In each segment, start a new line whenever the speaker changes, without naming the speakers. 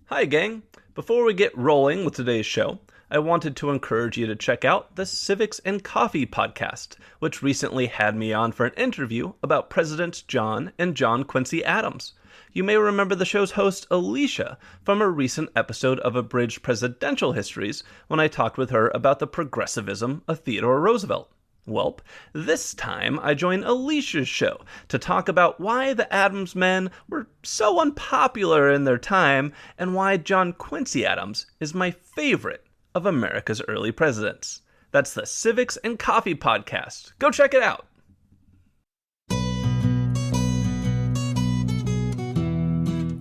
Hi, gang. Before we get rolling with today's show, I wanted to encourage you to check out the Civics and Coffee podcast, which recently had me on for an interview about Presidents John and John Quincy Adams. You may remember the show's host, Alicia, from a recent episode of Abridged Presidential Histories when I talked with her about the progressivism of Theodore Roosevelt. Welp, this time I join Alicia's show to talk about why the Adams men were so unpopular in their time and why John Quincy Adams is my favorite of America's early presidents. That's the Civics and Coffee podcast. Go check it out.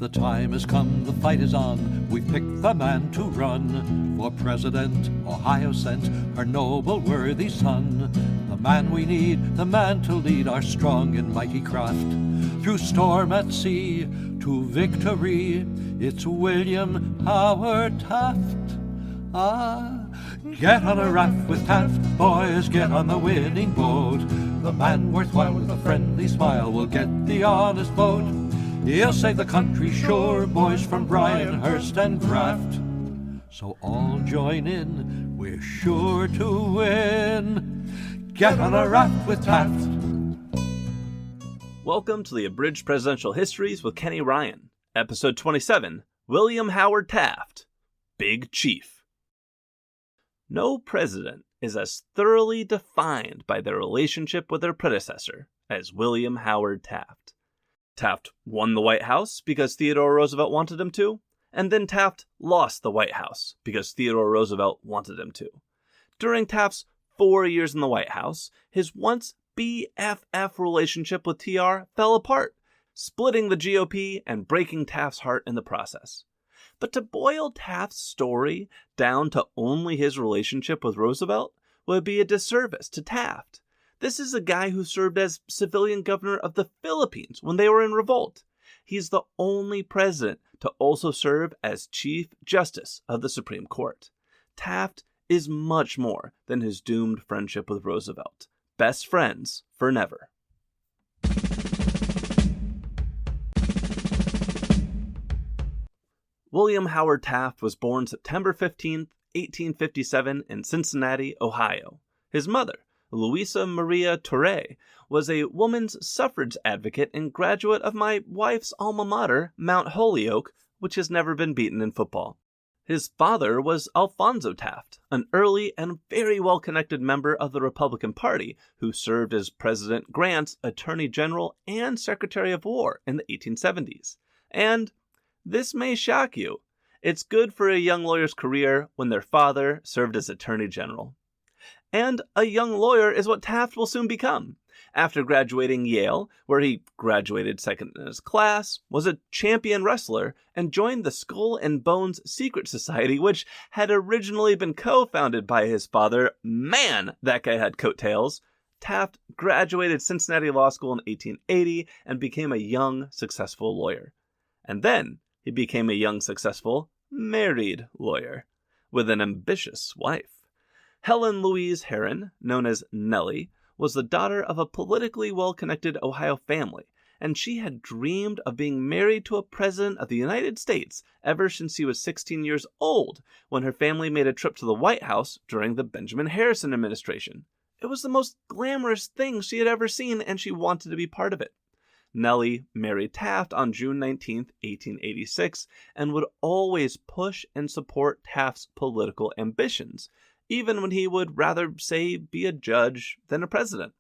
The time has come, the fight is on. We've picked the man to run. For president, Ohio sent her noble, worthy son. The man we need, the man to lead our strong and mighty craft. Through storm at sea to victory, it's William Howard Taft. Get on a raft with Taft, boys, get on the winning boat. The man worthwhile with a friendly smile will get the honest vote. He'll save the country, sure, boys, from Bryanhurst and Graft. So all join in, we're sure to win. Get on a raft with Taft.
Welcome to the Abridged Presidential Histories with Kenny Ryan, Episode 27, William Howard Taft, Big Chief. No president is as thoroughly defined by their relationship with their predecessor as William Howard Taft. Taft won the White House because Theodore Roosevelt wanted him to, and then Taft lost the White House because Theodore Roosevelt wanted him to. During Taft's 4 years in the White House, his once BFF relationship with TR fell apart, splitting the GOP and breaking Taft's heart in the process. But to boil Taft's story down to only his relationship with Roosevelt would be a disservice to Taft. This is a guy who served as civilian governor of the Philippines when they were in revolt. He's the only president to also serve as Chief Justice of the Supreme Court. Taft is much more than his doomed friendship with Roosevelt. Best friends for never. William Howard Taft was born September 15, 1857 in Cincinnati, Ohio. His mother, Louisa Maria Torre, was a woman's suffrage advocate and graduate of my wife's alma mater, Mount Holyoke, which has never been beaten in football. His father was Alphonso Taft, an early and very well-connected member of the Republican Party who served as President Grant's Attorney General and Secretary of War in the 1870s. And this may shock you. It's good for a young lawyer's career when their father served as Attorney General. And a young lawyer is what Taft will soon become. After graduating Yale, where he graduated second in his class, was a champion wrestler, and joined the Skull and Bones Secret Society, which had originally been co-founded by his father. Man, that guy had coattails. Taft graduated Cincinnati Law School in 1880 and became a young, successful lawyer. And then he became a young, successful, married lawyer with an ambitious wife. Helen Louise Herron, known as Nellie, was the daughter of a politically well-connected Ohio family, and she had dreamed of being married to a president of the United States ever since she was 16 years old when her family made a trip to the White House during the Benjamin Harrison administration. It was the most glamorous thing she had ever seen, and she wanted to be part of it. Nellie married Taft on June 19, 1886, and would always push and support Taft's political ambitions, even when he would rather, say, be a judge than a president.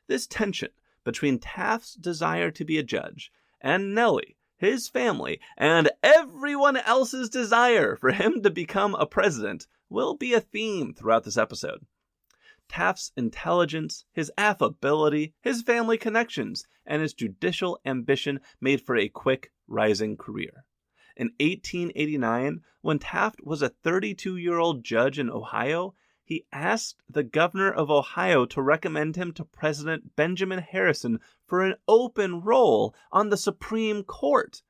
This tension between Taft's desire to be a judge and Nellie, his family, and everyone else's desire for him to become a president will be a theme throughout this episode. Taft's intelligence, his affability, his family connections, and his judicial ambition made for a quick, rising career. In 1889, when Taft was a 32-year-old judge in Ohio, he asked the governor of Ohio to recommend him to President Benjamin Harrison for an open role on the Supreme Court,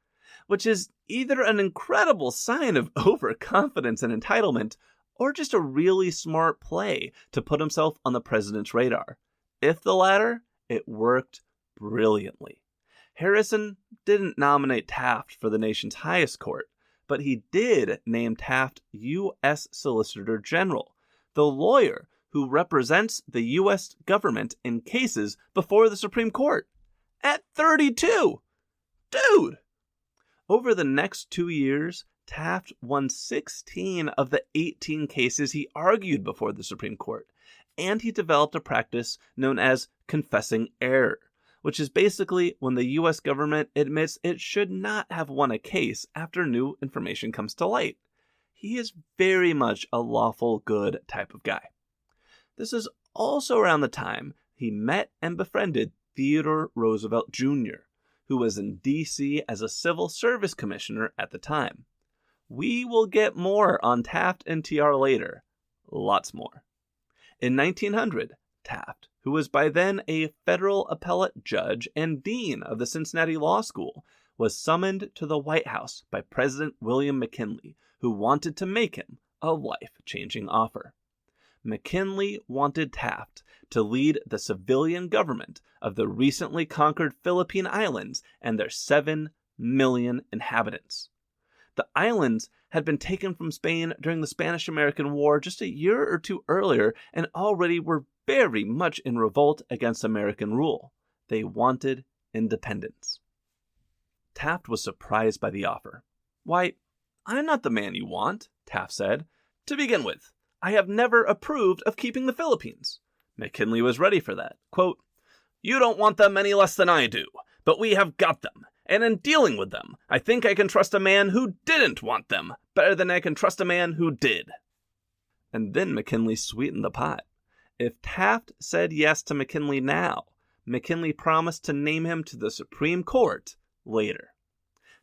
which is either an incredible sign of overconfidence and entitlement, or just a really smart play to put himself on the president's radar. If the latter, it worked brilliantly. Harrison didn't nominate Taft for the nation's highest court, but he did name Taft U.S. Solicitor General, the lawyer who represents the U.S. government in cases before the Supreme Court. At 32! Dude! Over the next 2 years, Taft won 16 of the 18 cases he argued before the Supreme Court, and he developed a practice known as confessing error, which is basically when the U.S. government admits it should not have won a case after new information comes to light. He is very much a lawful good type of guy. This is also around the time he met and befriended Theodore Roosevelt Jr., who was in D.C. as a civil service commissioner at the time. We will get more on Taft and TR later. Lots more. In 1900, Taft, who was by then a federal appellate judge and dean of the Cincinnati Law School, was summoned to the White House by President William McKinley, who wanted to make him a life-changing offer. McKinley wanted Taft to lead the civilian government of the recently conquered Philippine Islands and their 7 million inhabitants. The islands had been taken from Spain during the Spanish-American War just a year or two earlier and already were very much in revolt against American rule. They wanted independence. Taft was surprised by the offer. "Why, I'm not the man you want," Taft said. "To begin with, I have never approved of keeping the Philippines." McKinley was ready for that. Quote, "You don't want them any less than I do, but we have got them. And in dealing with them, I think I can trust a man who didn't want them better than I can trust a man who did." And then McKinley sweetened the pot. If Taft said yes to McKinley now, McKinley promised to name him to the Supreme Court later.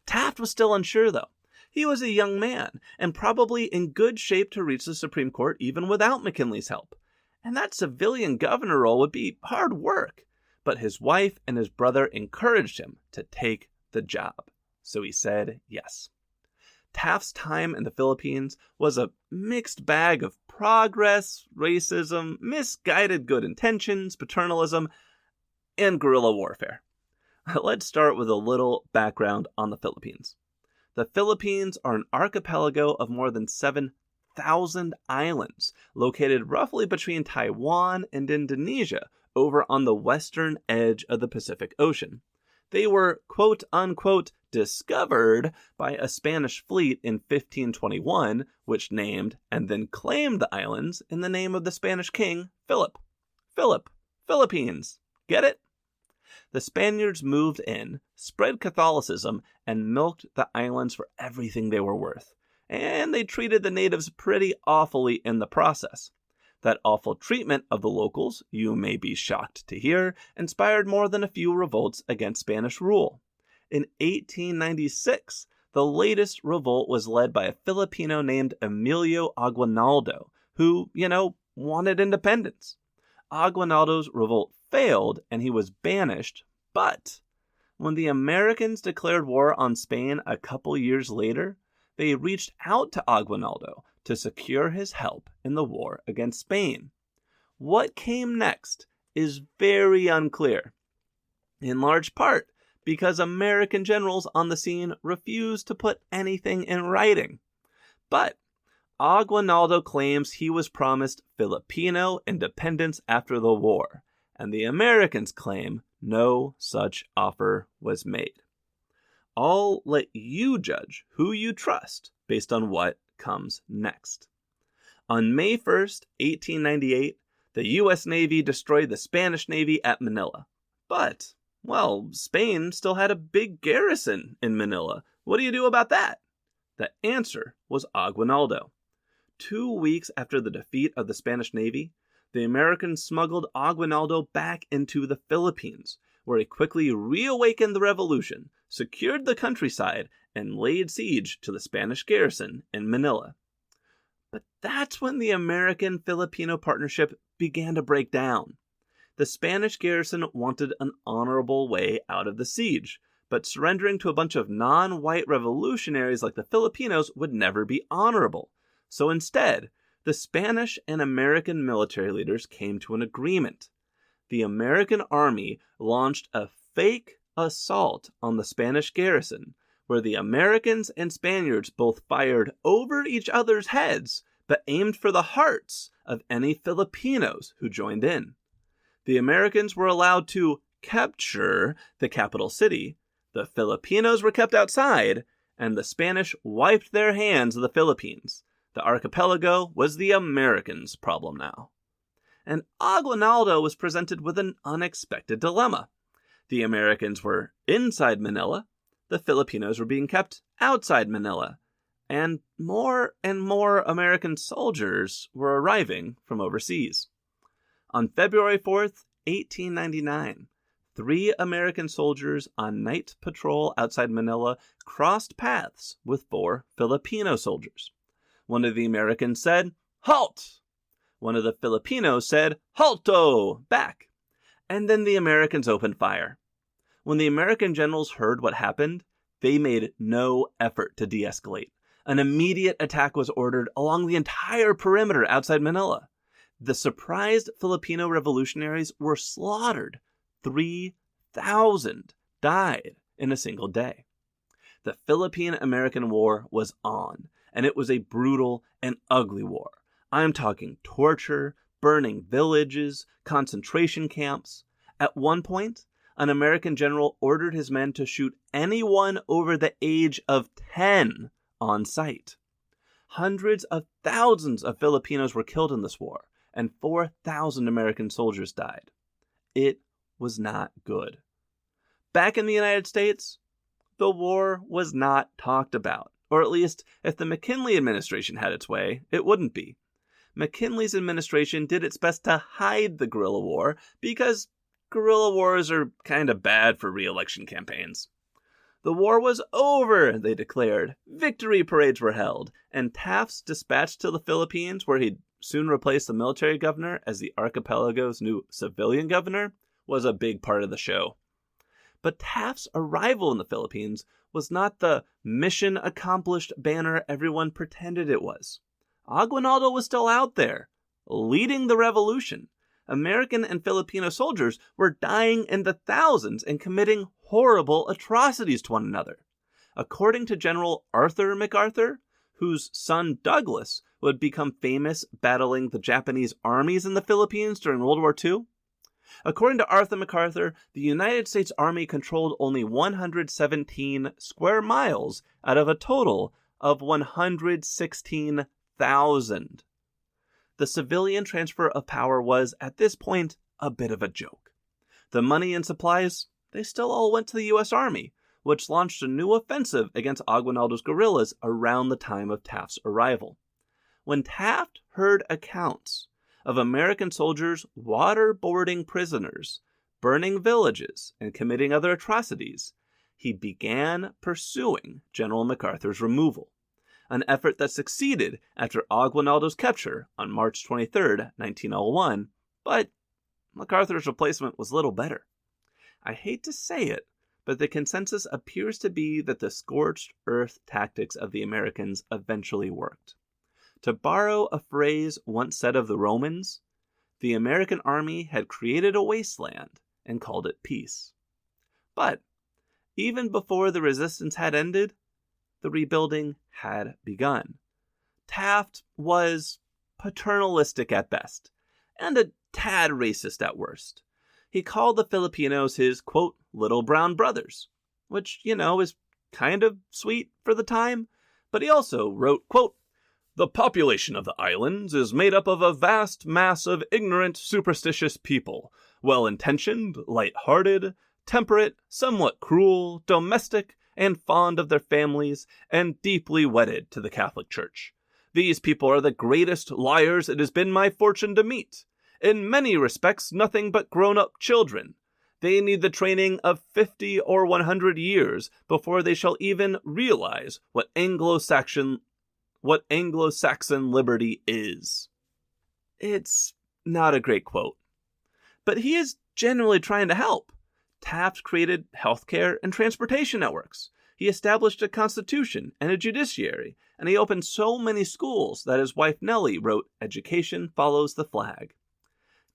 Taft was still unsure, though. He was a young man and probably in good shape to reach the Supreme Court even without McKinley's help. And that civilian governor role would be hard work. But his wife and his brother encouraged him to take the job, so he said yes. Taft's time in the Philippines was a mixed bag of progress, racism, misguided good intentions, paternalism, and guerrilla warfare. Let's start with a little background on the Philippines. The Philippines are an archipelago of more than 7,000 islands, located roughly between Taiwan and Indonesia, over on the western edge of the Pacific Ocean. They were, quote-unquote, discovered by a Spanish fleet in 1521, which named and then claimed the islands in the name of the Spanish king, Philip. Philippines. Get it? The Spaniards moved in, spread Catholicism, and milked the islands for everything they were worth. And they treated the natives pretty awfully in the process. That awful treatment of the locals, you may be shocked to hear, inspired more than a few revolts against Spanish rule. In 1896, the latest revolt was led by a Filipino named Emilio Aguinaldo, who, wanted independence. Aguinaldo's revolt failed and he was banished, but when the Americans declared war on Spain a couple years later, they reached out to Aguinaldo to secure his help in the war against Spain. What came next is very unclear, in large part because American generals on the scene refused to put anything in writing. But Aguinaldo claims he was promised Filipino independence after the war, and the Americans claim no such offer was made. I'll let you judge who you trust based on what comes next. On May 1st, 1898, the U.S. Navy destroyed the Spanish Navy at Manila. But, Spain still had a big garrison in Manila. What do you do about that? The answer was Aguinaldo. 2 weeks after the defeat of the Spanish Navy, the Americans smuggled Aguinaldo back into the Philippines, where he quickly reawakened the revolution, secured the countryside, and laid siege to the Spanish garrison in Manila. But that's when the American-Filipino partnership began to break down. The Spanish garrison wanted an honorable way out of the siege, but surrendering to a bunch of non-white revolutionaries like the Filipinos would never be honorable. So instead, the Spanish and American military leaders came to an agreement. The American army launched a fake assault on the Spanish garrison, where the Americans and Spaniards both fired over each other's heads, but aimed for the hearts of any Filipinos who joined in. The Americans were allowed to capture the capital city, the Filipinos were kept outside, and the Spanish wiped their hands of the Philippines. The archipelago was the Americans' problem now. And Aguinaldo was presented with an unexpected dilemma. The Americans were inside Manila, the Filipinos were being kept outside Manila, and more American soldiers were arriving from overseas. On February 4th, 1899, 3 American soldiers on night patrol outside Manila crossed paths with 4 Filipino soldiers. One of the Americans said, "Halt!" One of the Filipinos said, "Halto!" back. And then the Americans opened fire. When the American generals heard what happened, they made no effort to de-escalate. An immediate attack was ordered along the entire perimeter outside Manila. The surprised Filipino revolutionaries were slaughtered. 3,000 died in a single day. The Philippine-American War was on, and it was a brutal and ugly war. I'm talking torture, burning villages, concentration camps. At one point, an American general ordered his men to shoot anyone over the age of 10 on sight. Hundreds of thousands of Filipinos were killed in this war, and 4,000 American soldiers died. It was not good. Back in the United States, the war was not talked about, or at least if the McKinley administration had its way, it wouldn't be. McKinley's administration did its best to hide the guerrilla war because guerrilla wars are kind of bad for re-election campaigns. The war was over, they declared. Victory parades were held, and Taft's dispatch to the Philippines, where he'd soon replace the military governor as the archipelago's new civilian governor, was a big part of the show. But Taft's arrival in the Philippines was not the mission accomplished banner everyone pretended it was. Aguinaldo was still out there, leading the revolution. American and Filipino soldiers were dying in the thousands and committing horrible atrocities to one another. According to General Arthur MacArthur, whose son Douglas would become famous battling the Japanese armies in the Philippines during World War II, according to Arthur MacArthur, the United States Army controlled only 117 square miles out of a total of 116,000. The civilian transfer of power was, at this point, a bit of a joke. The money and supplies, they still all went to the U.S. Army, which launched a new offensive against Aguinaldo's guerrillas around the time of Taft's arrival. When Taft heard accounts of American soldiers waterboarding prisoners, burning villages, and committing other atrocities, he began pursuing General MacArthur's removal, an effort that succeeded after Aguinaldo's capture on March 23, 1901, but MacArthur's replacement was little better. I hate to say it, but the consensus appears to be that the scorched earth tactics of the Americans eventually worked. To borrow a phrase once said of the Romans, the American army had created a wasteland and called it peace. But even before the resistance had ended, the rebuilding had begun. Taft was paternalistic at best, and a tad racist at worst. He called the Filipinos his, quote, little brown brothers, which, is kind of sweet for the time, but he also wrote, quote, the population of the islands is made up of a vast mass of ignorant, superstitious people, well-intentioned, light-hearted, temperate, somewhat cruel, domestic, and fond of their families, and deeply wedded to the Catholic Church. These people are the greatest liars it has been my fortune to meet. In many respects, nothing but grown-up children. They need the training of 50 or 100 years before they shall even realize what Anglo-Saxon liberty is. It's not a great quote, but he is genuinely trying to help. Taft created healthcare and transportation networks. He established a constitution and a judiciary, and he opened so many schools that his wife Nellie wrote, "Education follows the flag."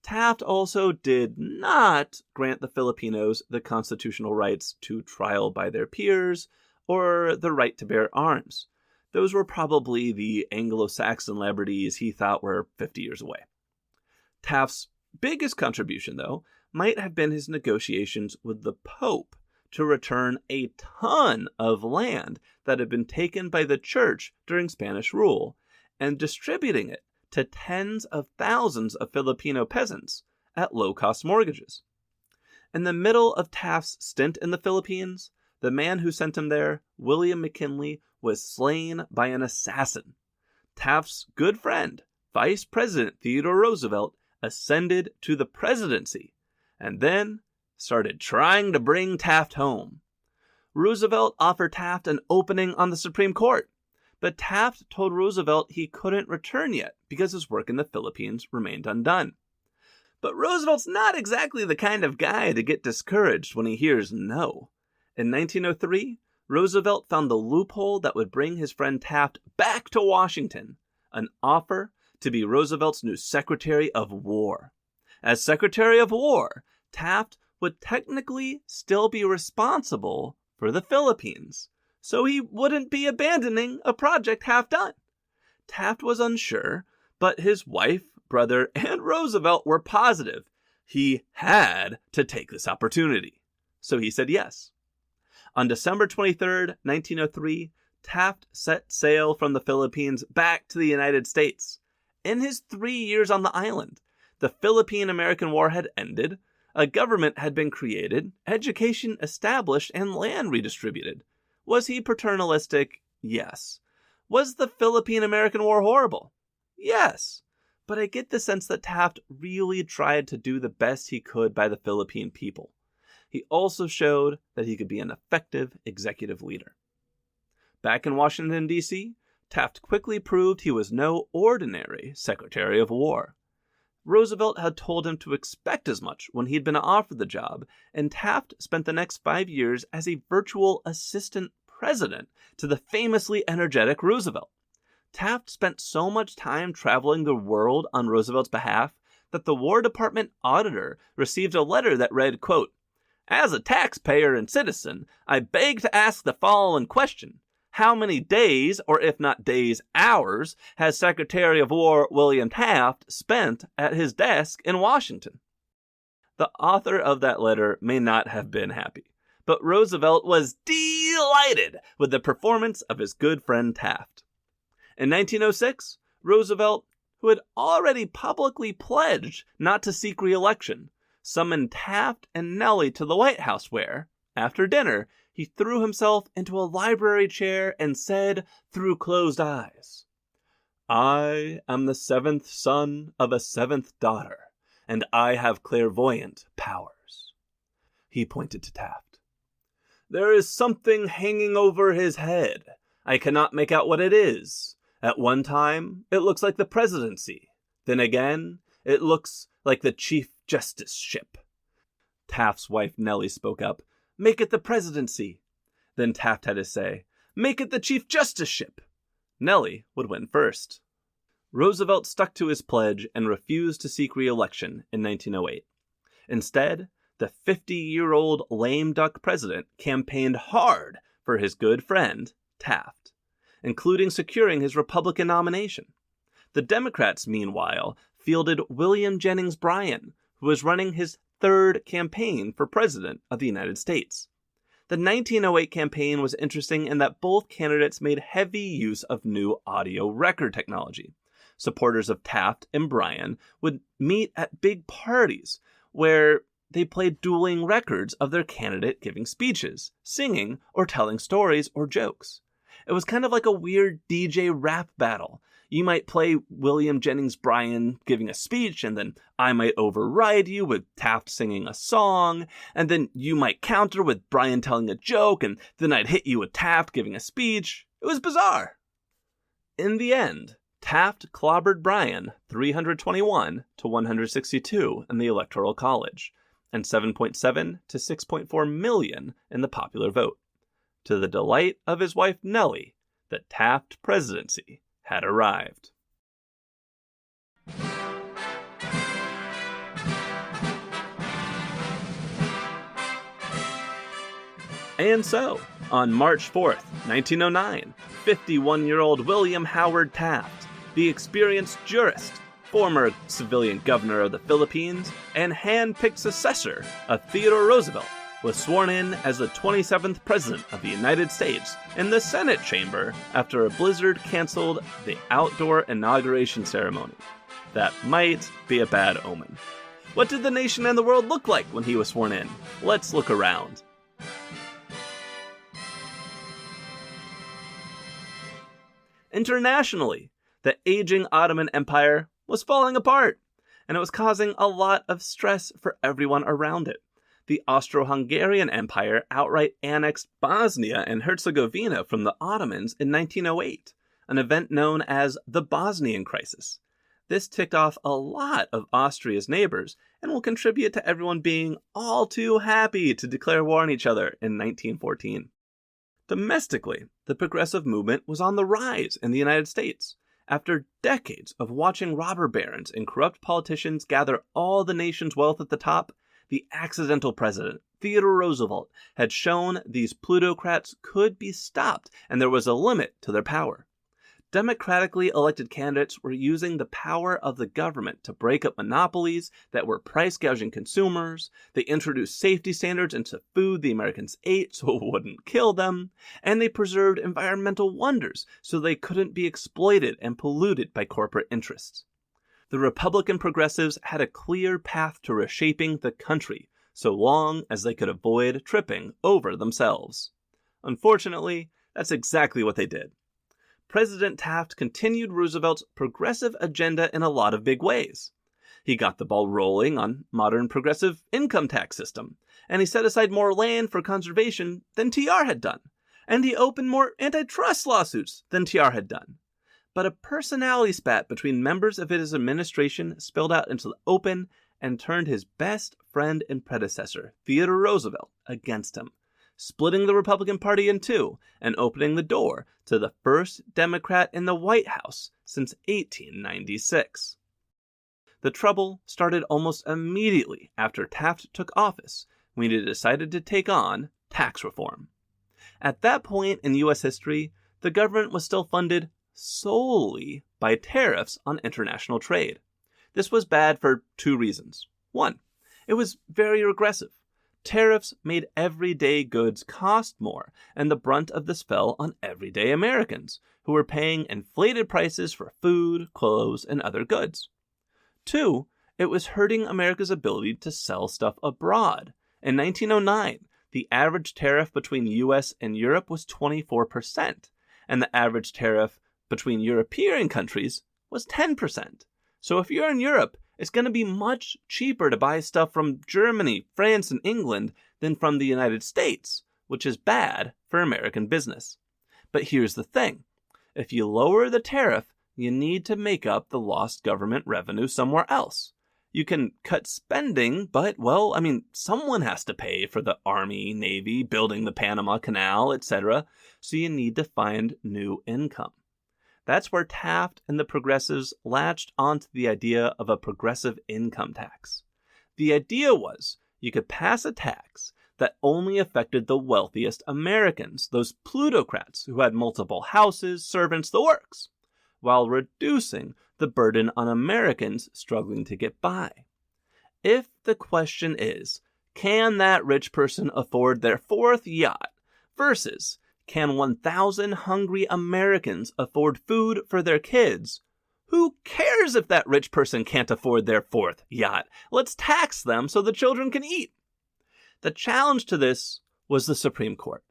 Taft also did not grant the Filipinos the constitutional rights to trial by their peers, or the right to bear arms. Those were probably the Anglo-Saxon liberties he thought were 50 years away. Taft's biggest contribution, though, might have been his negotiations with the Pope to return a ton of land that had been taken by the church during Spanish rule, and distributing it to tens of thousands of Filipino peasants at low-cost mortgages. In the middle of Taft's stint in the Philippines, the man who sent him there, William McKinley, was slain by an assassin. Taft's good friend, Vice President Theodore Roosevelt, ascended to the presidency, and then started trying to bring Taft home. Roosevelt offered Taft an opening on the Supreme Court, but Taft told Roosevelt he couldn't return yet because his work in the Philippines remained undone. But Roosevelt's not exactly the kind of guy to get discouraged when he hears no. In 1903, Roosevelt found the loophole that would bring his friend Taft back to Washington, an offer to be Roosevelt's new Secretary of War. As Secretary of War, Taft would technically still be responsible for the Philippines, so he wouldn't be abandoning a project half done. Taft was unsure, but his wife, brother, and Roosevelt were positive he had to take this opportunity. So he said yes. On December 23, 1903, Taft set sail from the Philippines back to the United States. In his 3 years on the island, the Philippine-American War had ended, a government had been created, education established, and land redistributed. Was he paternalistic? Yes. Was the Philippine-American War horrible? Yes. But I get the sense that Taft really tried to do the best he could by the Philippine people. He also showed that he could be an effective executive leader. Back in Washington, D.C., Taft quickly proved he was no ordinary Secretary of War. Roosevelt had told him to expect as much when he'd been offered the job, and Taft spent the next 5 years as a virtual assistant president to the famously energetic Roosevelt. Taft spent so much time traveling the world on Roosevelt's behalf that the War Department auditor received a letter that read, quote, "As a taxpayer and citizen, I beg to ask the following question. How many days, or if not days, hours, has Secretary of War William Taft spent at his desk in Washington?" The author of that letter may not have been happy, but Roosevelt was delighted with the performance of his good friend Taft. In 1906, Roosevelt, who had already publicly pledged not to seek re-election, summoned Taft and Nellie to the White House where, after dinner, he threw himself into a library chair and said through closed eyes, "I am the 7th son of a 7th daughter, and I have clairvoyant powers." He pointed to Taft. "There is something hanging over his head. I cannot make out what it is. At one time, it looks like the presidency. Then again, it looks like the Chief Justiceship." Taft's wife Nellie spoke up, "Make it the presidency." Then Taft had to say, "Make it the Chief Justiceship." Nellie would win first. Roosevelt stuck to his pledge and refused to seek re-election in 1908. Instead, the 50-year-old lame duck president campaigned hard for his good friend, Taft, including securing his Republican nomination. The Democrats, meanwhile, fielded William Jennings Bryan, who was running his third campaign for President of the United States. The 1908 campaign was interesting in that both candidates made heavy use of new audio record technology. Supporters of Taft and Bryan would meet at big parties where they played dueling records of their candidate giving speeches, singing, or telling stories or jokes. It was kind of like a weird DJ rap battle. You might play William Jennings Bryan giving a speech, and then I might override you with Taft singing a song, and then you might counter with Bryan telling a joke, and then I'd hit you with Taft giving a speech. It was bizarre. In the end, Taft clobbered Bryan 321 to 162 in the Electoral College, and 7.7 to 6.4 million in the popular vote. To the delight of his wife Nellie, the Taft presidency had arrived. And so, On March 4th, 1909, 51-year-old William Howard Taft, the experienced jurist, former civilian governor of the Philippines, and hand-picked successor of Theodore Roosevelt, was sworn in as the 27th President of the United States in the Senate chamber after a blizzard canceled the outdoor inauguration ceremony. That might be a bad omen. What did the nation and the world look like when he was sworn in? Let's look around. Internationally, the aging Ottoman Empire was falling apart, and it was causing a lot of stress for everyone around it. The Austro-Hungarian Empire outright annexed Bosnia and Herzegovina from the Ottomans in 1908, an event known as the Bosnian Crisis. This ticked off a lot of Austria's neighbors and will contribute to everyone being all too happy to declare war on each other in 1914. Domestically, the progressive movement was on the rise in the United States. After decades of watching robber barons and corrupt politicians gather all the nation's wealth at the top, the accidental president, Theodore Roosevelt, had shown these plutocrats could be stopped and there was a limit to their power. Democratically elected candidates were using the power of the government to break up monopolies that were price-gouging consumers. They introduced safety standards into food the Americans ate so it wouldn't kill them, and they preserved environmental wonders so they couldn't be exploited and polluted by corporate interests. The Republican progressives had a clear path to reshaping the country, so long as they could avoid tripping over themselves. Unfortunately, that's exactly what they did. President Taft continued Roosevelt's progressive agenda in a lot of big ways. He got the ball rolling on modern progressive income tax system, and he set aside more land for conservation than TR had done, and he opened more antitrust lawsuits than TR had done. But a personality spat between members of his administration spilled out into the open and turned his best friend and predecessor, Theodore Roosevelt, against him, splitting the Republican Party in two and opening the door to the first Democrat in the White House since 1896. The trouble started almost immediately after Taft took office, when he decided to take on tax reform. At that point in U.S. history, the government was still funded solely by tariffs on international trade. This was bad for two reasons. One, it was very regressive. Tariffs made everyday goods cost more, and the brunt of this fell on everyday Americans, who were paying inflated prices for food, clothes, and other goods. Two, it was hurting America's ability to sell stuff abroad. In 1909, the average tariff between U.S. and Europe was 24%, and the average tariff between European countries was 10%. So if you're in Europe, it's going to be much cheaper to buy stuff from Germany, France, and England than from the United States, which is bad for American business. But here's the thing. If you lower the tariff, you need to make up the lost government revenue somewhere else. You can cut spending, but, someone has to pay for the Army, Navy, building the Panama Canal, etc., so you need to find new income. That's where Taft and the progressives latched onto the idea of a progressive income tax. The idea was you could pass a tax that only affected the wealthiest Americans, those plutocrats who had multiple houses, servants, the works, while reducing the burden on Americans struggling to get by. If the question is, can that rich person afford their fourth yacht versus can 1,000 hungry Americans afford food for their kids? Who cares if that rich person can't afford their fourth yacht? Let's tax them so the children can eat. The challenge to this was the Supreme Court.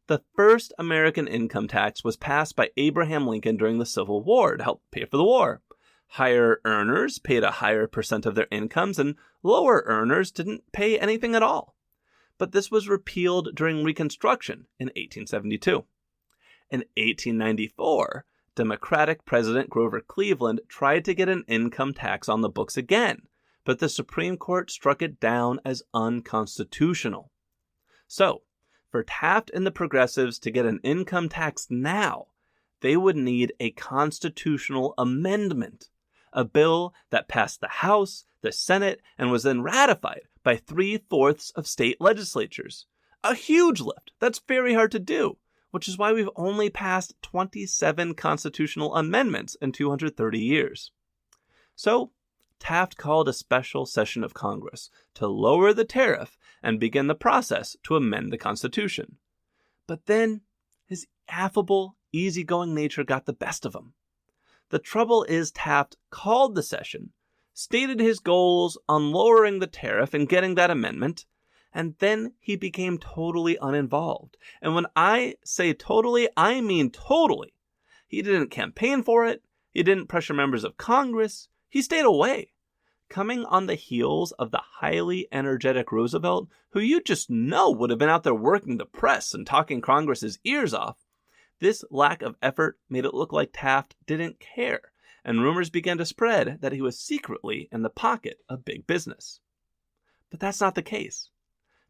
The first American income tax was passed by Abraham Lincoln during the Civil War to help pay for the war. Higher earners paid a higher percent of their incomes, and lower earners didn't pay anything at all. But this was repealed during Reconstruction in 1872. In 1894, Democratic President Grover Cleveland tried to get an income tax on the books again, but the Supreme Court struck it down as unconstitutional. So, for Taft and the progressives to get an income tax now, they would need a constitutional amendment, a bill that passed the House, the Senate, and was then ratified by 3/4 of state legislatures, A huge lift. That's very hard to do, which is why we've only passed 27 constitutional amendments in 230 years. So, Taft called a special session of Congress to lower the tariff and begin the process to amend the Constitution. But then, his affable, easygoing nature got the best of him. The trouble is Taft called the session, stated his goals on lowering the tariff and getting that amendment, and then he became totally uninvolved. And when I say totally, I mean totally. He didn't campaign for it. He didn't pressure members of Congress. He stayed away. Coming on the heels of the highly energetic Roosevelt, who you just know would have been out there working the press and talking Congress's ears off, this lack of effort made it look like Taft didn't care, and rumors began to spread that he was secretly in the pocket of big business. But that's not the case.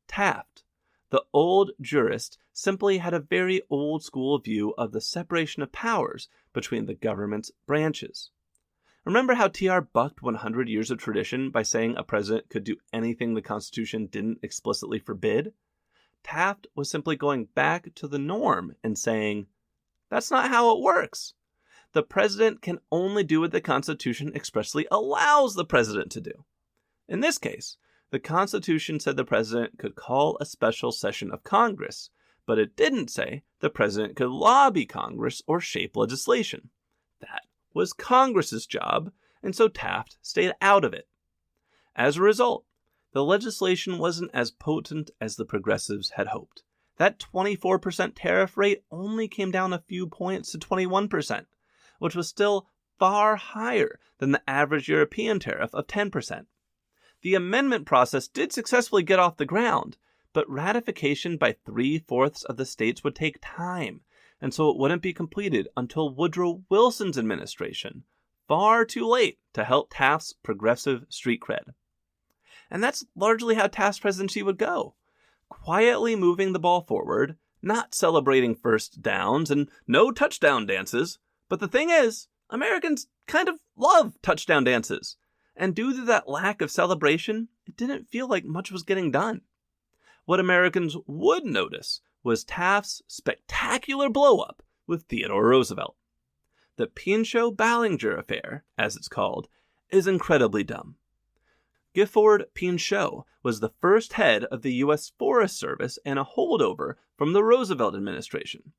Taft, the old jurist, simply had a very old school view of the separation of powers between the government's branches. Remember how TR bucked 100 years of tradition by saying a president could do anything the Constitution didn't explicitly forbid? Taft was simply going back to the norm and saying, that's not how it works. The president can only do what the Constitution expressly allows the president to do. In this case, the Constitution said the president could call a special session of Congress, but it didn't say the president could lobby Congress or shape legislation. That was Congress's job, and so Taft stayed out of it. As a result, the legislation wasn't as potent as the progressives had hoped. That 24% tariff rate only came down a few points to 21%, which was still far higher than the average European tariff of 10%. The amendment process did successfully get off the ground, but ratification by 3/4 of the states would take time, and so it wouldn't be completed until Woodrow Wilson's administration, far too late to help Taft's progressive street cred. And that's largely how Taft's presidency would go. Quietly moving the ball forward, not celebrating first downs, and no touchdown dances. But the thing is, Americans kind of love touchdown dances. And due to that lack of celebration, it didn't feel like much was getting done. What Americans would notice was Taft's spectacular blow-up with Theodore Roosevelt. The Pinchot-Ballinger affair, as it's called, is incredibly dumb. Gifford Pinchot was the first head of the U.S. Forest Service and a holdover from the Roosevelt administration.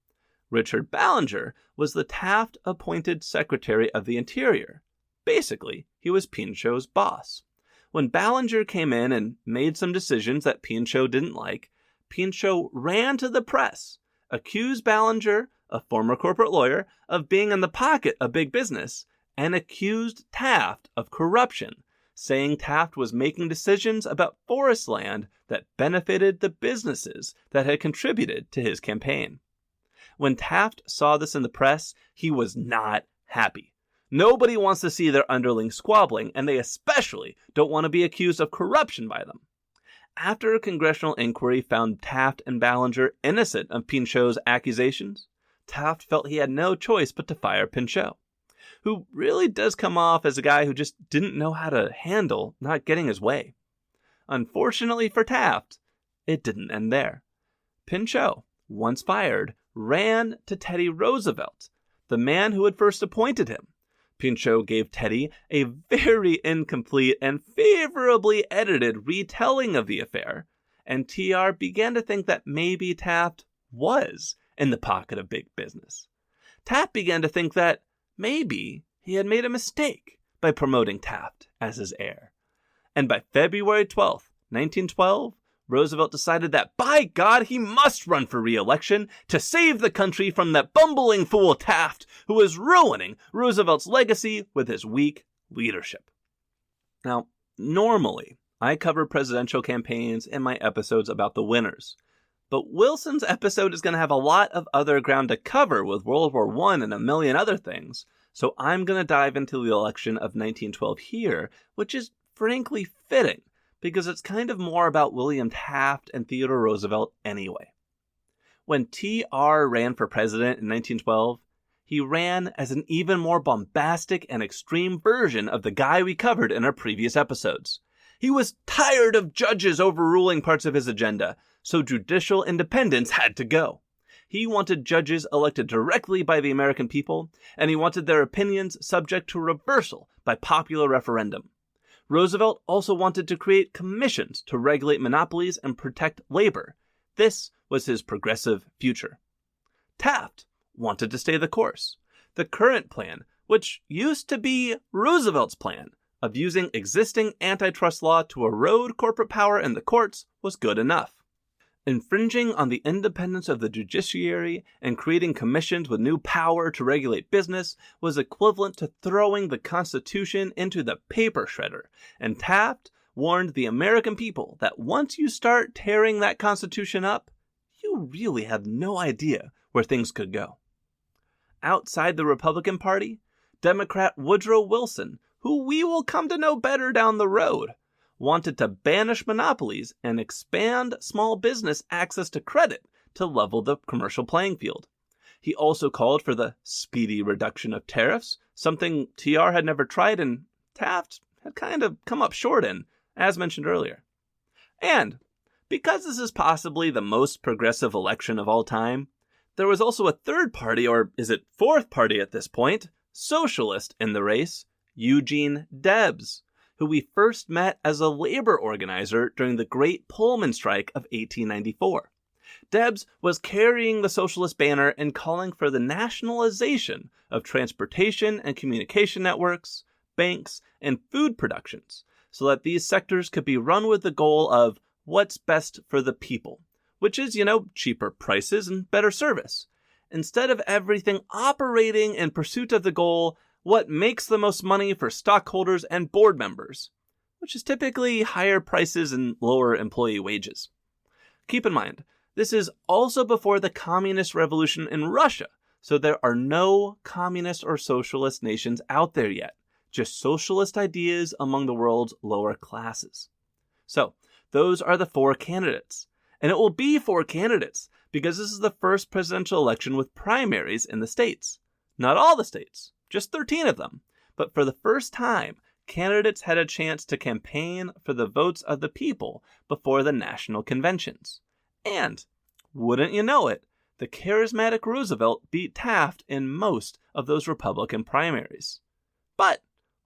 Richard Ballinger was the Taft-appointed Secretary of the Interior. Basically, he was Pinchot's boss. When Ballinger came in and made some decisions that Pinchot didn't like, Pinchot ran to the press, accused Ballinger, a former corporate lawyer, of being in the pocket of big business, and accused Taft of corruption, saying Taft was making decisions about forest land that benefited the businesses that had contributed to his campaign. When Taft saw this in the press, he was not happy. Nobody wants to see their underlings squabbling, and they especially don't want to be accused of corruption by them. After a congressional inquiry found Taft and Ballinger innocent of Pinchot's accusations, Taft felt he had no choice but to fire Pinchot, who really does come off as a guy who just didn't know how to handle not getting his way. Unfortunately for Taft, it didn't end there. Pinchot, once fired, ran to Teddy Roosevelt, the man who had first appointed him. Pinchot gave Teddy a very incomplete and favorably edited retelling of the affair, and TR began to think that maybe Taft was in the pocket of big business. Taft began to think that maybe he had made a mistake by promoting Taft as his heir. And by February 12th, 1912, Roosevelt decided that, by God, he must run for re-election to save the country from that bumbling fool Taft, who was ruining Roosevelt's legacy with his weak leadership. Now, normally, I cover presidential campaigns in my episodes about the winners. But Wilson's episode is going to have a lot of other ground to cover with World War I and a million other things, so I'm going to dive into the election of 1912 here, which is frankly fitting, because it's kind of more about William Taft and Theodore Roosevelt anyway. When TR ran for president in 1912, he ran as an even more bombastic and extreme version of the guy we covered in our previous episodes. He was tired of judges overruling parts of his agenda, so judicial independence had to go. He wanted judges elected directly by the American people, and he wanted their opinions subject to reversal by popular referendum. Roosevelt also wanted to create commissions to regulate monopolies and protect labor. This was his progressive future. Taft wanted to stay the course. The current plan, which used to be Roosevelt's plan, of using existing antitrust law to erode corporate power in the courts, was good enough. Infringing on the independence of the judiciary and creating commissions with new power to regulate business was equivalent to throwing the Constitution into the paper shredder, and Taft warned the American people that once you start tearing that Constitution up, you really have no idea where things could go. Outside the Republican Party, Democrat Woodrow Wilson, who we will come to know better down the road, wanted to banish monopolies and expand small business access to credit to level the commercial playing field. He also called for the speedy reduction of tariffs, something TR had never tried and Taft had kind of come up short in, as mentioned earlier. And because this is possibly the most progressive election of all time, there was also a third party, or is it fourth party at this point, socialist in the race, Eugene Debs, who we first met as a labor organizer during the Great Pullman Strike of 1894. Debs was carrying the socialist banner and calling for the nationalization of transportation and communication networks, banks, and food productions, so that these sectors could be run with the goal of what's best for the people, which is, cheaper prices and better service, instead of everything operating in pursuit of the goal, what makes the most money for stockholders and board members, which is typically higher prices and lower employee wages. Keep in mind, this is also before the communist revolution in Russia, so there are no communist or socialist nations out there yet, just socialist ideas among the world's lower classes. So, those are the four candidates. And it will be four candidates, because this is the first presidential election with primaries in the states. Not all the states, just 13 of them. But for the first time, candidates had a chance to campaign for the votes of the people before the national conventions. And, wouldn't you know it, the charismatic Roosevelt beat Taft in most of those Republican primaries. But,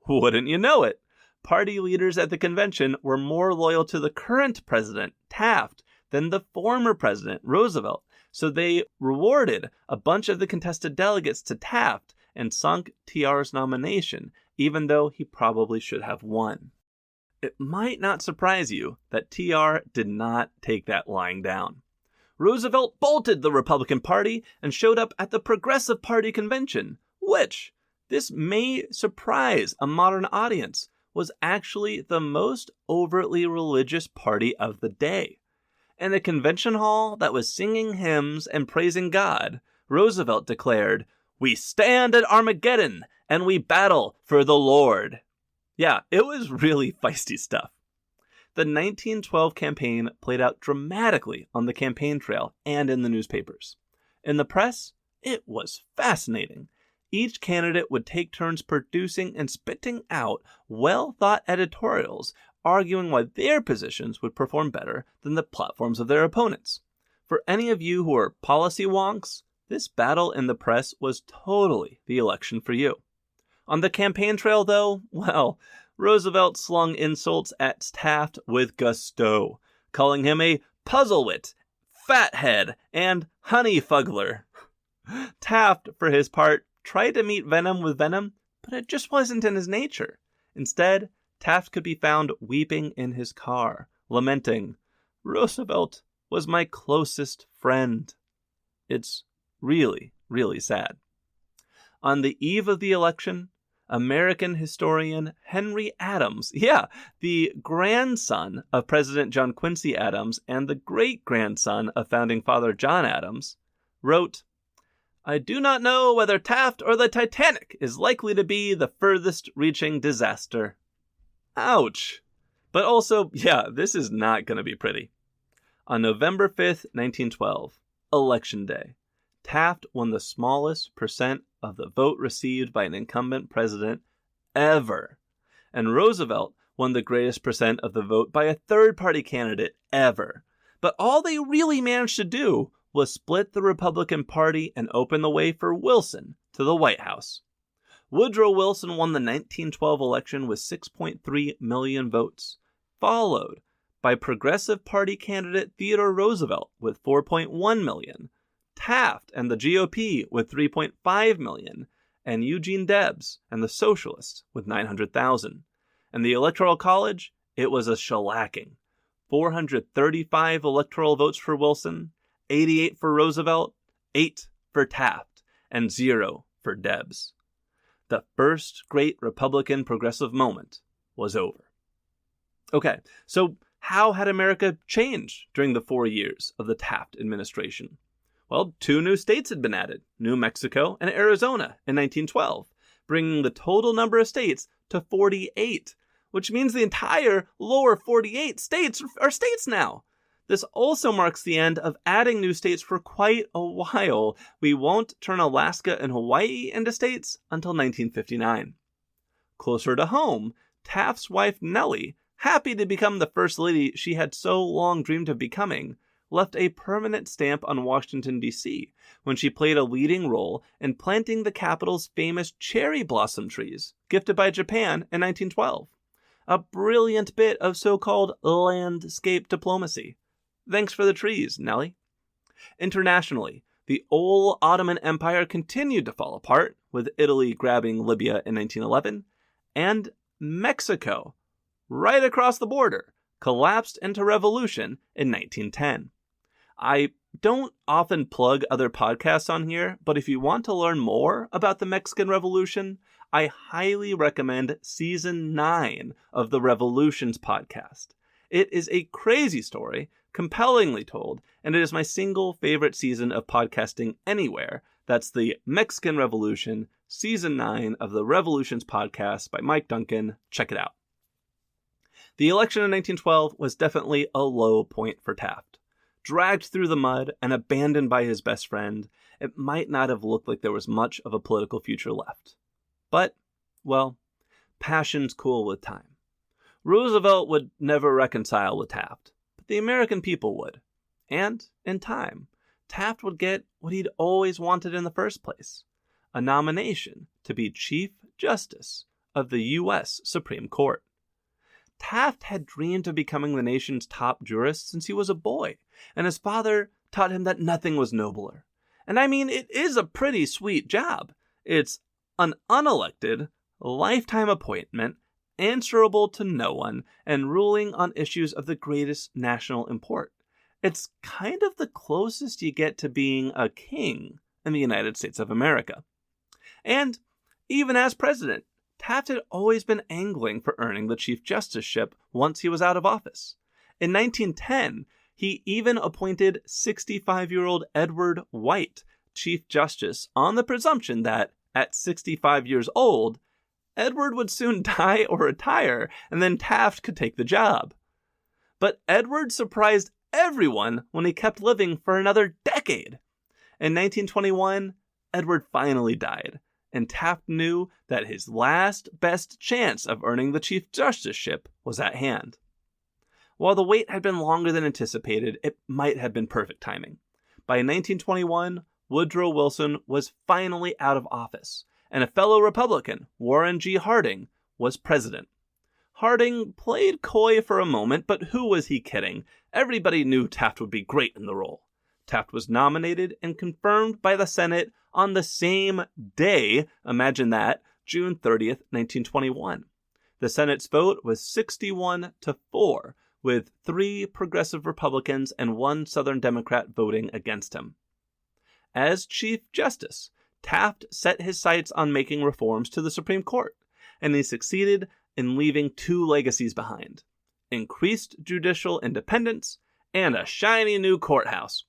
wouldn't you know it, party leaders at the convention were more loyal to the current president, Taft, than the former president, Roosevelt, so they rewarded a bunch of the contested delegates to Taft and sunk TR's nomination, even though he probably should have won. It might not surprise you that TR did not take that lying down. Roosevelt bolted the Republican Party and showed up at the Progressive Party convention, which, this may surprise a modern audience, was actually the most overtly religious party of the day. In a convention hall that was singing hymns and praising God, Roosevelt declared, "We stand at Armageddon and we battle for the Lord." Yeah, it was really feisty stuff. The 1912 campaign played out dramatically on the campaign trail and in the newspapers. In the press, it was fascinating. Each candidate would take turns producing and spitting out well-thought editorials arguing why their positions would perform better than the platforms of their opponents. For any of you who are policy wonks, this battle in the press was totally the election for you. On the campaign trail, though, well, Roosevelt slung insults at Taft with gusto, calling him a puzzlewit, fathead, and honeyfuggler. Taft, for his part, tried to meet venom with venom, but it just wasn't in his nature. Instead, Taft could be found weeping in his car, lamenting, "Roosevelt was my closest friend." It's really, really sad. On the eve of the election, American historian Henry Adams, the grandson of President John Quincy Adams and the great-grandson of founding father John Adams, wrote, "I do not know whether Taft or the Titanic is likely to be the furthest reaching disaster." Ouch. But also, this is not going to be pretty. On November 5th, 1912, Election Day, Taft won the smallest percent of the vote received by an incumbent president ever. And Roosevelt won the greatest percent of the vote by a third-party candidate ever. But all they really managed to do was split the Republican Party and open the way for Wilson to the White House. Woodrow Wilson won the 1912 election with 6.3 million votes, followed by Progressive Party candidate Theodore Roosevelt with 4.1 million, Taft and the GOP with 3.5 million, and Eugene Debs and the Socialists with 900,000. And the Electoral College, it was a shellacking. 435 electoral votes for Wilson, 88 for Roosevelt, 8 for Taft, and 0 for Debs. The first great Republican progressive moment was over. Okay, so how had America changed during the 4 years of the Taft administration? Well, 2 new states had been added, New Mexico and Arizona, in 1912, bringing the total number of states to 48, which means the entire lower 48 states are states now. This also marks the end of adding new states for quite a while. We won't turn Alaska and Hawaii into states until 1959. Closer to home, Taft's wife Nellie, happy to become the first lady she had so long dreamed of becoming, left a permanent stamp on Washington, D.C. when she played a leading role in planting the capital's famous cherry blossom trees, gifted by Japan in 1912. A brilliant bit of so-called landscape diplomacy. Thanks for the trees, Nellie. Internationally, the old Ottoman Empire continued to fall apart, with Italy grabbing Libya in 1911, and Mexico, right across the border, collapsed into revolution in 1910. I don't often plug other podcasts on here, but if you want to learn more about the Mexican Revolution, I highly recommend Season 9 of the Revolutions podcast. It is a crazy story, compellingly told, and it is my single favorite season of podcasting anywhere. That's the Mexican Revolution, Season 9 of the Revolutions podcast by Mike Duncan. Check it out. The election in 1912 was definitely a low point for Taft. Dragged through the mud and abandoned by his best friend, it might not have looked like there was much of a political future left. But, well, passions cool with time. Roosevelt would never reconcile with Taft, but the American people would. And, in time, Taft would get what he'd always wanted in the first place, a nomination to be Chief Justice of the U.S. Supreme Court. Taft had dreamed of becoming the nation's top jurist since he was a boy, and his father taught him that nothing was nobler. And I mean, it is a pretty sweet job. It's an unelected, lifetime appointment, answerable to no one, and ruling on issues of the greatest national import. It's kind of the closest you get to being a king in the United States of America. And even as president, Taft had always been angling for earning the Chief Justiceship once he was out of office. In 1910, he even appointed 65-year-old Edward White Chief Justice on the presumption that, at 65 years old, Edward would soon die or retire, and then Taft could take the job. But Edward surprised everyone when he kept living for another decade. In 1921, Edward finally died, and Taft knew that his last best chance of earning the Chief Justiceship was at hand. While the wait had been longer than anticipated, it might have been perfect timing. By 1921, Woodrow Wilson was finally out of office, and a fellow Republican, Warren G. Harding, was president. Harding played coy for a moment, but who was he kidding? Everybody knew Taft would be great in the role. Taft was nominated and confirmed by the Senate on the same day, imagine that, June 30th, 1921. The Senate's vote was 61-4, with 3 progressive Republicans and 1 Southern Democrat voting against him. As Chief Justice, Taft set his sights on making reforms to the Supreme Court, and he succeeded in leaving 2 legacies behind: increased judicial independence and a shiny new courthouse.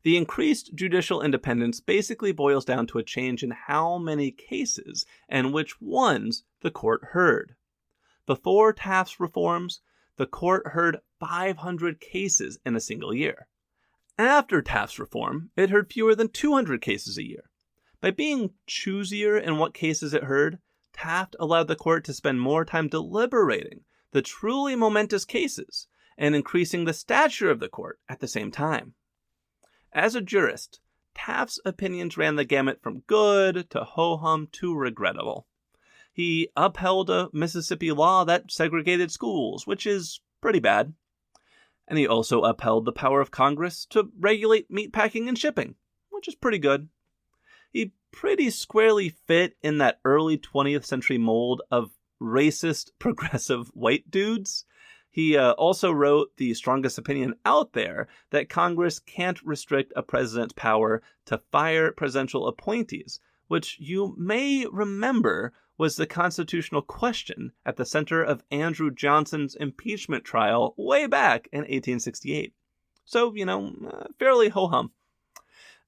The increased judicial independence basically boils down to a change in how many cases and which ones the court heard. Before Taft's reforms, the court heard 500 cases in a single year. After Taft's reform, it heard fewer than 200 cases a year. By being choosier in what cases it heard, Taft allowed the court to spend more time deliberating the truly momentous cases, and increasing the stature of the court at the same time. As a jurist, Taft's opinions ran the gamut from good to ho-hum to regrettable. He upheld a Mississippi law that segregated schools, which is pretty bad. And he also upheld the power of Congress to regulate meatpacking and shipping, which is pretty good. He pretty squarely fit in that early 20th century mold of racist, progressive white dudes. He also wrote the strongest opinion out there that Congress can't restrict a president's power to fire presidential appointees, which you may remember was the constitutional question at the center of Andrew Johnson's impeachment trial way back in 1868. So, fairly ho-hum.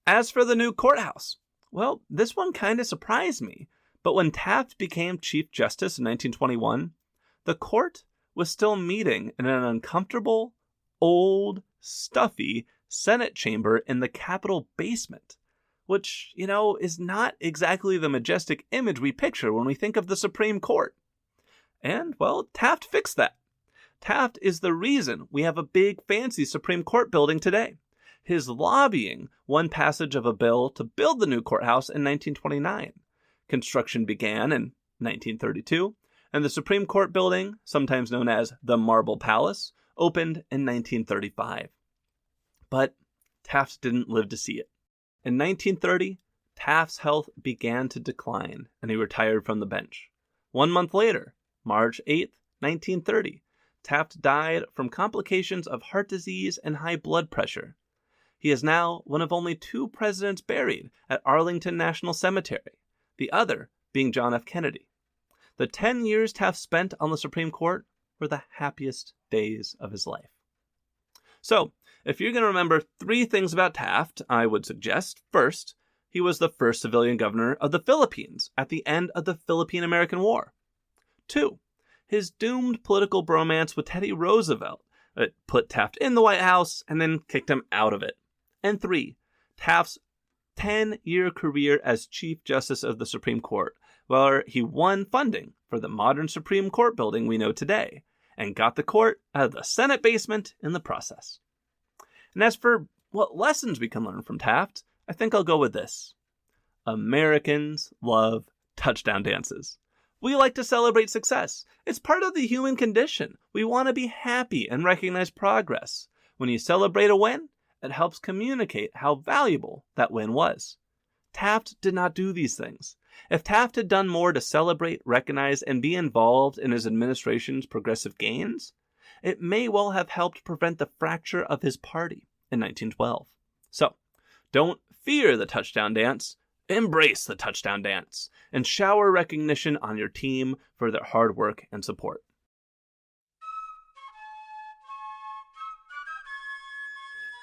As for the new courthouse, well, this one kind of surprised me. But when Taft became Chief Justice in 1921, the court was still meeting in an uncomfortable, old, stuffy Senate chamber in the Capitol basement, which, is not exactly the majestic image we picture when we think of the Supreme Court. And, well, Taft fixed that. Taft is the reason we have a big, fancy Supreme Court building today. His lobbying won passage of a bill to build the new courthouse in 1929. Construction began in 1932, and the Supreme Court building, sometimes known as the Marble Palace, opened in 1935. But Taft didn't live to see it. In 1930, Taft's health began to decline, and he retired from the bench. 1 month later, March 8, 1930, Taft died from complications of heart disease and high blood pressure. He is now one of only 2 presidents buried at Arlington National Cemetery, the other being John F. Kennedy. The 10 years Taft spent on the Supreme Court were the happiest days of his life. So, if you're going to remember 3 things about Taft, I would suggest, first, he was the first civilian governor of the Philippines at the end of the Philippine-American War. 2, his doomed political bromance with Teddy Roosevelt put Taft in the White House and then kicked him out of it. And 3, Taft's 10-year career as Chief Justice of the Supreme Court, where he won funding for the modern Supreme Court building we know today, and got the court out of the Senate basement in the process. And as for what lessons we can learn from Taft, I think I'll go with this. Americans love touchdown dances. We like to celebrate success. It's part of the human condition. We want to be happy and recognize progress. When you celebrate a win, it helps communicate how valuable that win was. Taft did not do these things. If Taft had done more to celebrate, recognize, and be involved in his administration's progressive gains, it may well have helped prevent the fracture of his party in 1912. So, don't fear the touchdown dance, embrace the touchdown dance, and shower recognition on your team for their hard work and support.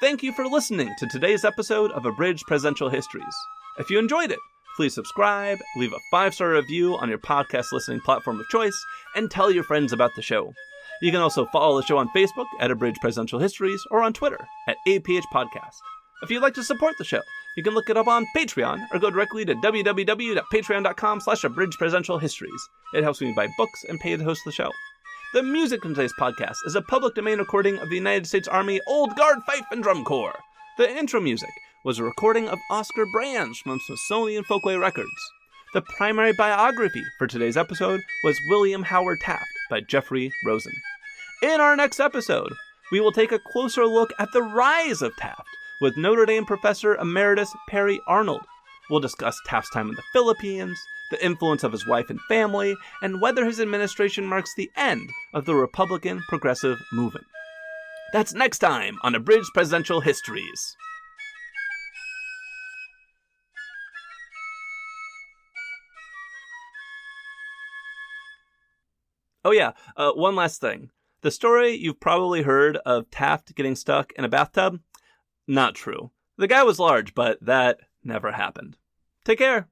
Thank you for listening to today's episode of Abridged Presidential Histories. If you enjoyed it, please subscribe, leave a 5-star review on your podcast listening platform of choice, and tell your friends about the show. You can also follow the show on Facebook at Abridged Presidential Histories or on Twitter at APH Podcast. If you'd like to support the show, you can look it up on Patreon or go directly to www.patreon.com/abridgedpresidentialhistories. It helps me buy books and pay to host the show. The music from today's podcast is a public domain recording of the United States Army Old Guard Fife and Drum Corps. The intro music was a recording of Oscar Branch from Smithsonian Folkway Records. The primary biography for today's episode was William Howard Taft by Jeffrey Rosen. In our next episode, we will take a closer look at the rise of Taft with Notre Dame professor emeritus Perry Arnold. We'll discuss Taft's time in the Philippines, the influence of his wife and family, and whether his administration marks the end of the Republican progressive movement. That's next time on Abridged Presidential Histories. Oh yeah, one last thing. The story you've probably heard of Taft getting stuck in a bathtub? Not true. The guy was large, but that never happened. Take care.